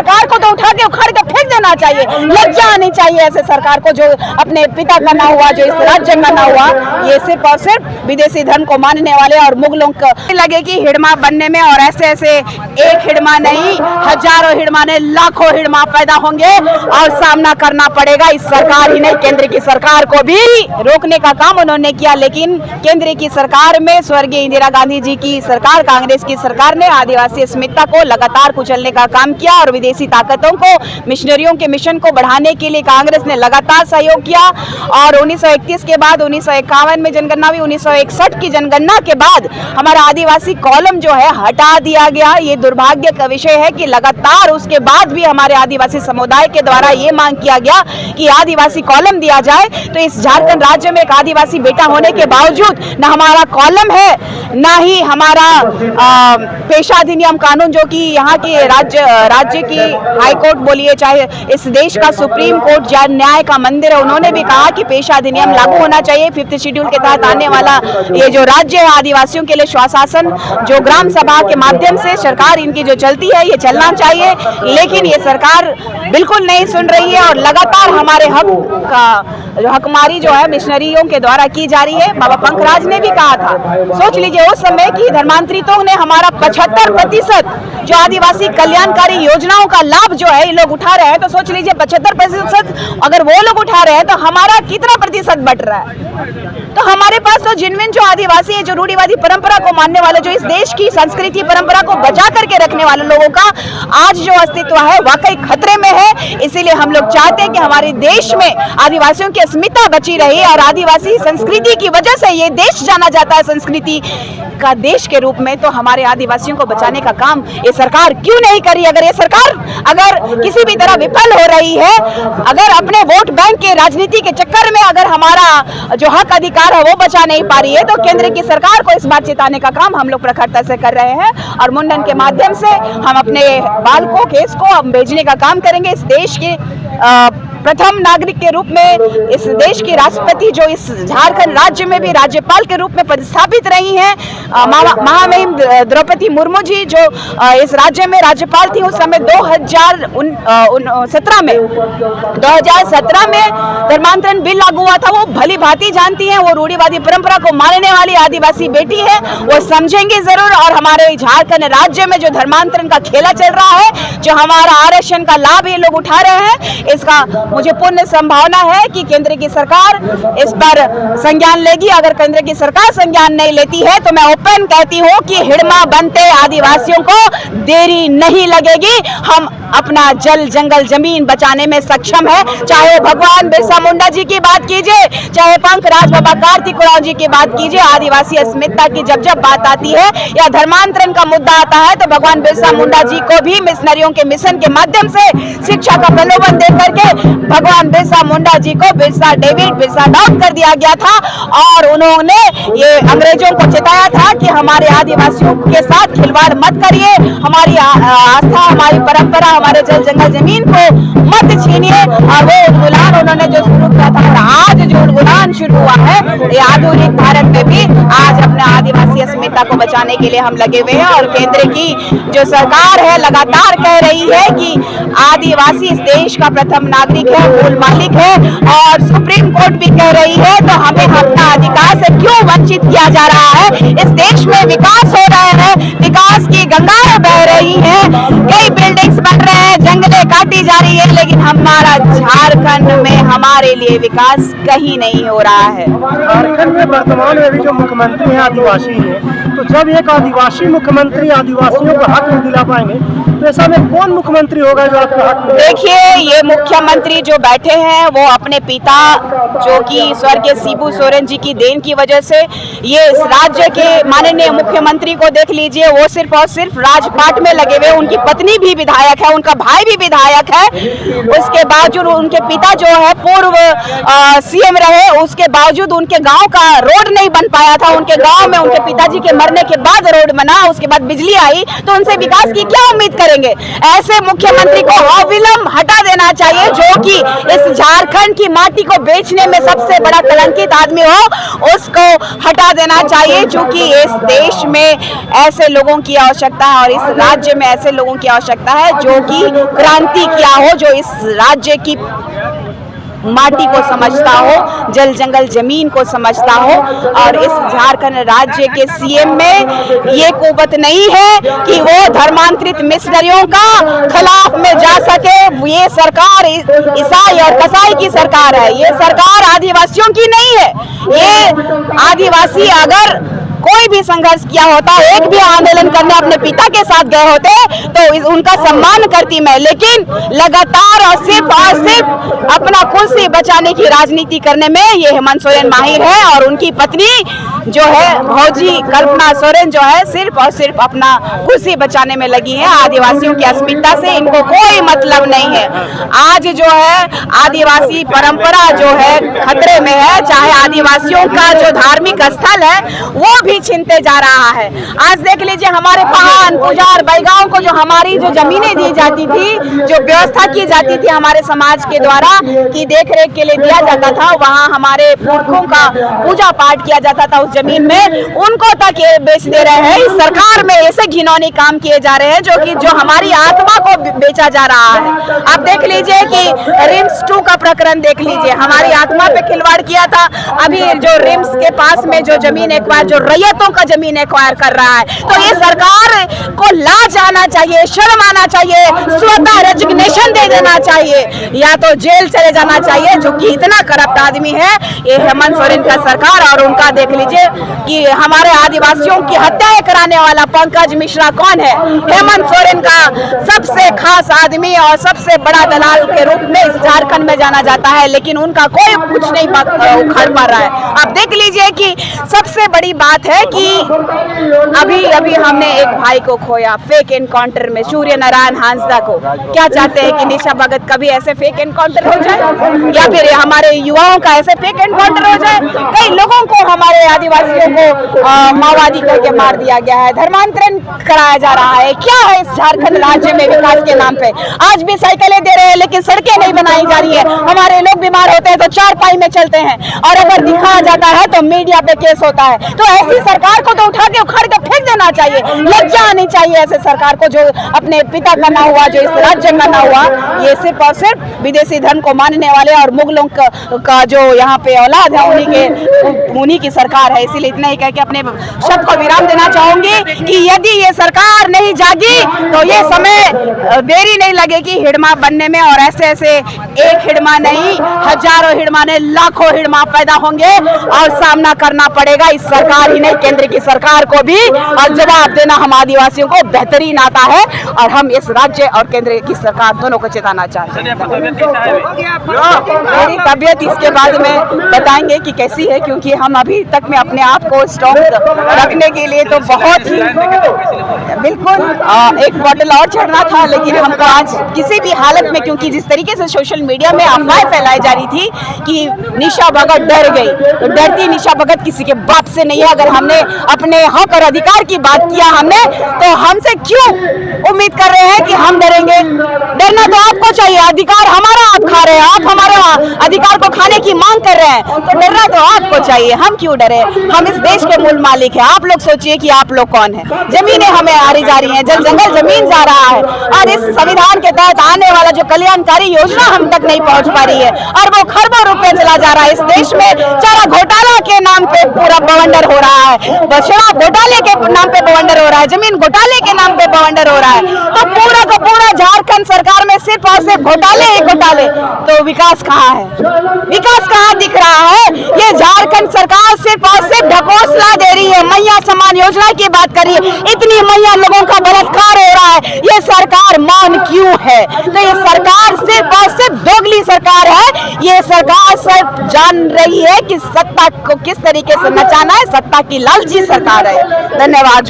सरकार को तो उठा के उखाड़ के फेंक देना चाहिए। लज्जा आनी चाहिए ऐसे सरकार को, जो अपने पिता का ना हुआ, जो इस राज्य का ना हुआ। ये सिर्फ और सिर्फ विदेशी धर्म को मानने वाले और मुगलों को लगे कि हिड़मा बनने में, और ऐसे ऐसे एक हिड़मा नहीं, हजारों हिड़मा ने लाखों हिड़मा पैदा होंगे और सामना करना पड़ेगा। इस सरकार ही नहीं, केंद्र की सरकार को भी रोकने का काम उन्होंने किया, लेकिन केंद्र की सरकार में स्वर्गीय इंदिरा गांधी जी की सरकार, कांग्रेस की सरकार ने आदिवासी अस्मिता को लगातार कुचलने का काम किया और विदेशी ताकतों को, मिशनरियों के मिशन को बढ़ाने के लिए कांग्रेस ने लगातार सहयोग किया। और 1931 के बाद 1951 में जनगणना हुई, 1961 की जनगणना के बाद हमारा आदिवासी कॉलम जो है हटा दिया गया। ये दुर्भाग्य का विषय है कि लगातार उसके बाद भी हमारे आदिवासी समुदाय के द्वारा ये मांग किया गया कि आदिवासी कॉलम दिया जाए। तो इस झारखंड राज्य में एक आदिवासी बेटा होने के बावजूद न हमारा कॉलम है, ना ही हमारा पेशा अधिनियम कानून, जो कि यहाँ के राज्य की हाई कोर्ट बोलिए, चाहे इस देश का सुप्रीम कोर्ट जन न्याय का मंदिर है, उन्होंने भी कहा कि पेशा अधिनियम लागू होना चाहिए। 5th शेड्यूल के तहत आने वाला ये जो राज्य है आदिवासियों के लिए स्वशासन, जो ग्राम सभा के माध्यम से सरकार इनकी जो चलती है, ये चलना चाहिए। लेकिन ये सरकार बिल्कुल नहीं सुन रही है और लगातार हमारे हकमारी जो है मिशनरियों के द्वारा की जा रही है। बाबा पंकराज ने भी कहा था, सोच लीजिए उस समय की धर्मांतरितों ने हमारा 75% जो आदिवासी कल्याणकारी योजनाओं का लाभ जो है ये लोग उठा रहे हैं, तो सोच लीजिए 75% अगर वो लोग उठा रहे हैं तो हमारा कितना प्रतिशत बट रहा है। तो हमारे पास तो जिनमें जो आदिवासी है, जो रूढ़िवादी परंपरा को मानने वाले, जो इस देश की संस्कृति परंपरा को बचा करके रखने वाले लोगों का आज जो अस्तित्व है वाकई खतरे में है। इसीलिए हम लोग चाहते हैं कि हमारे देश में आदिवासियों की अस्मिता बची रहे और आदिवासी संस्कृति की वजह से ये देश जाना जाता है संस्कृति का देश के रूप में। तो हमारे आदिवासियों को बचाने का काम ये सरकार क्यों नहीं करी? अगर ये सरकार अगर किसी भी तरह विफल हो रही है, अगर अपने वोट बैंक के राजनीति के चक्कर में अगर हमारा जो हक अधिकार है वो बचा नहीं पा रही है, तो केंद्र की सरकार को इस बात चेताने का काम हम लोग प्रखरता से कर रहे हैं। और मुंडन के माध्यम से हम अपने बाल को, केस को हम भेजने का काम करेंगे। इस देश के प्रथम नागरिक के रूप में इस देश की राष्ट्रपति जो इस झारखंड राज्य में भी राज्यपाल के रूप में पदस्थापित रही हैं, महामहिम द्रौपदी मुर्मू जी, जो इस राज्य में राज्यपाल थी उस समय 2017 में धर्मांतरण बिल लागू हुआ था। वो भली भांति जानती हैं, वो रूढ़िवादी परंपरा को मानने वाली आदिवासी बेटी है, वो समझेंगे जरूर। और हमारे झारखंड राज्य में जो धर्मांतरण का खेला चल रहा है, जो हमारा आरक्षण का लाभ ये लोग उठा रहे हैं, इसका मुझे पूर्ण संभावना है कि केंद्र की सरकार इस पर संज्ञान लेगी। अगर केंद्र की सरकार संज्ञान नहीं लेती है तो मैं ओपन कहती हूँ कि हिड़मा बनते आदिवासियों को देरी नहीं लगेगी। हम अपना जल, जंगल, जमीन बचाने में सक्षम है। चाहे भगवान बिरसा मुंडा जी की बात कीजिए, चाहे पंकराज बाबा कार्तिक उरांव जी की बात कीजिए, आदिवासी अस्मिता की जब जब बात आती है या धर्मांतरण का मुद्दा आता है, तो भगवान बिरसा मुंडा जी को भी मिशनरियों के मिशन के माध्यम से शिक्षा का प्रलोभन दे करके भगवान बिरसा मुंडा जी को बिरसा डेविड, बिरसा डॉग कर दिया गया था। और उन्होंने ये अंग्रेजों को चेताया था कि हमारे आदिवासियों के साथ खिलवाड़ मत करिए, हमारी आस्था, हमारी परंपरा, हमारे जल, जंगल, जमीन को मत छीनिए। और वो उद्गुलान उन्होंने जो शुरू किया था, आज जो उद्गुलान शुरू हुआ है, ये आधुनिक भारत में भी आज अपने आदिवासी अस्मिता को बचाने के लिए हम लगे हुए हैं। और केंद्र की जो सरकार है लगातार कह रही है कि आदिवासी इस देश का प्रथम नागरिक है, मूल मालिक है, और सुप्रीम कोर्ट भी कह रही है, तो हमें अपना अधिकार से क्यों वंचित किया जा रहा है? इस देश में विकास हो रहा है, विकास की गंगाएं बह रही हैं, कई बिल्डिंग्स बन रहे हैं, जंगलें काटी जा रही है, लेकिन हमारा झारखंड में हमारे लिए विकास कहीं नहीं हो रहा है। झारखंड में वर्तमान में भी जो मुख्यमंत्री है आदिवासी है, तो जब एक आदिवासी मुख्यमंत्री आदिवासियों को हक नहीं दिला पाएंगे, तो ऐसा में कौन मुख्यमंत्री होगा जो आपको हक? देखिए, ये मुख्यमंत्री जो बैठे हैं वो अपने पिता जो कि स्वर्गीय शिबू सोरेन जी की देन की वजह से, ये इस राज्य के माननीय मुख्यमंत्री को देख लीजिए, वो सिर्फ और सिर्फ राजपाट में लगे हुए। उनकी पत्नी भी विधायक है, उनका भाई भी विधायक है, उसके बावजूद उनके पिता जो है पूर्व सीएम रहे, उसके बावजूद उनके गांव का रोड नहीं बन पाया था। उनके गांव में उनके पिताजी के मरने के बाद रोड बना, उसके बाद बिजली आई, तो उनसे विकास की क्या उम्मीद करें? करेंगे। ऐसे मुख्यमंत्री को अविलंब हटा देना चाहिए, जो कि इस झारखंड की माटी को बेचने में सबसे बड़ा कलंकित आदमी हो, उसको हटा देना चाहिए। क्योंकि इस देश में ऐसे लोगों की आवश्यकता है और इस राज्य में ऐसे लोगों की आवश्यकता है जो कि क्रांति किया हो, जो इस राज्य की माटी को समझता हो, जल जंगल जमीन को समझता हो। और इस झारखंड राज्य के सीएम में ये कुवत नहीं है कि वो धर्मांतरित मिशनरियों का खिलाफ में जा सके। ये सरकार ईसाई और कसाई की सरकार है, ये सरकार आदिवासियों की नहीं है। ये आदिवासी अगर कोई भी संघर्ष किया होता, एक भी आंदोलन करने अपने पिता के साथ गए होते तो उनका सम्मान करती मैं, लेकिन लगातार और सिर्फ अपना कुर्सी बचाने की राजनीति करने में ये हेमंत सोरेन माहिर है। और उनकी पत्नी जो है भौजी कल्पना सोरेन जो है सिर्फ और सिर्फ अपना कुर्सी बचाने में लगी है। आदिवासियों की अस्मिता से इनको कोई मतलब नहीं है। आज जो है आदिवासी परंपरा जो है खतरे में है, चाहे आदिवासियों का जो धार्मिक स्थल है वो भी छीनते जा रहा है। आज देख लीजिए हमारे पहान पुजार बैगांव को जो हमारी जो जमीनें दी जाती थी, जो व्यवस्था की जाती थी हमारे समाज के द्वारा कि देख रेख के लिए दिया जाता था, वहाँ हमारे पुरखों का पूजा पाठ किया जाता था उस जमीन में, उनको तक ये बेच दे रहे हैं। इस सरकार में ऐसे घिनौनी काम किए जा रहे हैं जो हमारी आत्मा को बेचा जा रहा है। आप देख लीजिए कि रिम्स 2 का प्रकरण देख लीजिए, हमारी आत्मा पे खिलवाड़ किया था। अभी जो रिम्स के पास में जो जमीन एक्वायर, जो रैयतों का जमीन एक्वायर कर रहा है, तो ये सरकार को लाज आना चाहिए, शर्म आना चाहिए, स्वतः रेजिग्नेशन दे देना चाहिए या तो जेल चले जाना चाहिए, जो कि इतना करप्ट आदमी है ये हेमंत सोरेन का सरकार। और उनका देख लीजिए कि हमारे आदिवासियों की हत्याएं कराने वाला पंकज मिश्रा कौन है? हेमंत सोरेन का सबसे खास आदमी और सबसे बड़ा दलाल के रूप में इस झारखंड में जाना जाता है, लेकिन उनका कोई कुछ नहीं उखड़ पा रहा है। आप देख लीजिए कि सबसे बड़ी बात है कि अभी हमने एक भाई को खोया फेक एनकाउंटर में, सूर्य नारायण हांसदा को। क्या चाहते हैं कि निशा भगत कभी ऐसे फेक एनकाउंटर हो जाए या फिर हमारे युवाओं का ऐसे फेक एनकाउंटर हो जाए? कई लोगों को, हमारे आदिवासियों को माओवादी करके मार दिया गया है, धर्मांतरण कराया जा रहा है। क्या है इस झारखंड राज्य में विकास के नाम पे? आज भी साइकिलें दे रहे हैं लेकिन सड़कें नहीं बनाई जा रही है। हमारे लोग बीमार होते हैं तो 4 पाई में चलते हैं और अगर दिखाया जाता है तो मीडिया पे केस होता है। तो ऐसी सरकार को तो उठा के उखाड़ के फेंक देना चाहिए। लज्जा आनी चाहिए ऐसे सरकार को, जो अपने पिता का ना हुआ, जो इस राज्य का ना हुआ। ये सिर्फ और सिर्फ विदेशी धर्म को मानने वाले और मुगलों का जो यहाँ पे औलाद है उन्हीं की सरकार है। इसीलिए इतना ही कह के अपने शब्द को विराम देना चाहूंगी कि यदि ये सरकार नहीं जागी तो ये समय देरी नहीं लगेगी हिड़मा बनने में। और ऐसे एक हिड़मा नहीं, हजारों हिड़मा नहीं, लाखों हिड़मा पैदा होंगे और सामना करना पड़ेगा इस सरकार ही नहीं, केंद्र की सरकार को भी। और जवाब देना हम आदिवासियों को बेहतरीन आता है और हम इस राज्य और केंद्र की सरकार दोनों को चेताना चाहते हैं। मेरी तबीयत इसके बाद में बताएंगे कि कैसी है, क्योंकि हम अभी तक में अपने आप को स्ट्रॉन्ग रखने के लिए तो बहुत ही बिल्कुल एक बॉटल और चढ़ना था, लेकिन हमको आज किसी भी हालत में, क्योंकि जिस तरीके से सोशल मीडिया में अफवाहें फैलाई जा रही थी कि निशा भगत डर गई, तो डरती निशा भगत किसी के बाप से नहीं है। अगर हमने अपने हक और अधिकार की बात किया हमने, तो हमसे क्यों उम्मीद कर रहे हैं कि हम डरेंगे? डरना तो आपको चाहिए, अधिकार हमारा आप खा रहे हैं, आप हमारे अधिकार को खाने की मांग कर रहे हैं, तो डरना तो आपको चाहिए। हम क्यों डरे? हम इस देश के मूल मालिक हैं। आप लोग सोचिए कि आप लोग कौन है? जमीनें हमें हारी जा रही हैं, जल जंगल जमीन जा रहा है और इस संविधान के तहत आने वाला जो कल्याणकारी योजना हम तक नहीं पहुंच पा रही है और वो खरबों रुपए चला जा रहा है। इस देश में चारा घोटाला के नाम पे पूरा बवंडर हो रहा है, शराब घोटाले के नाम पे बवंडर हो रहा है, जमीन घोटाले के नाम पे बवंडर हो रहा है। तो पूरा का पूरा झारखंड सरकार में सिर्फ और सिर्फ घोटाले ही घोटाले। तो विकास कहाँ है? विकास कहाँ दिख रहा है? ये झारखंड सरकार सिर्फ और सिर्फ ढकोसला दे रही है, मैया समान योजना की बात कर रही है। इतनी मैया लोगों का बलात्कार हो रहा है, ये सरकार मौन क्यों है? तो ये सरकार सिर्फ और सिर्फ दोगली सरकार है। ये सरकार सिर्फ जान रही है कि सत्ता को किस तरीके से नचाना है, सत्ता की लालची सरकार है। धन्यवाद।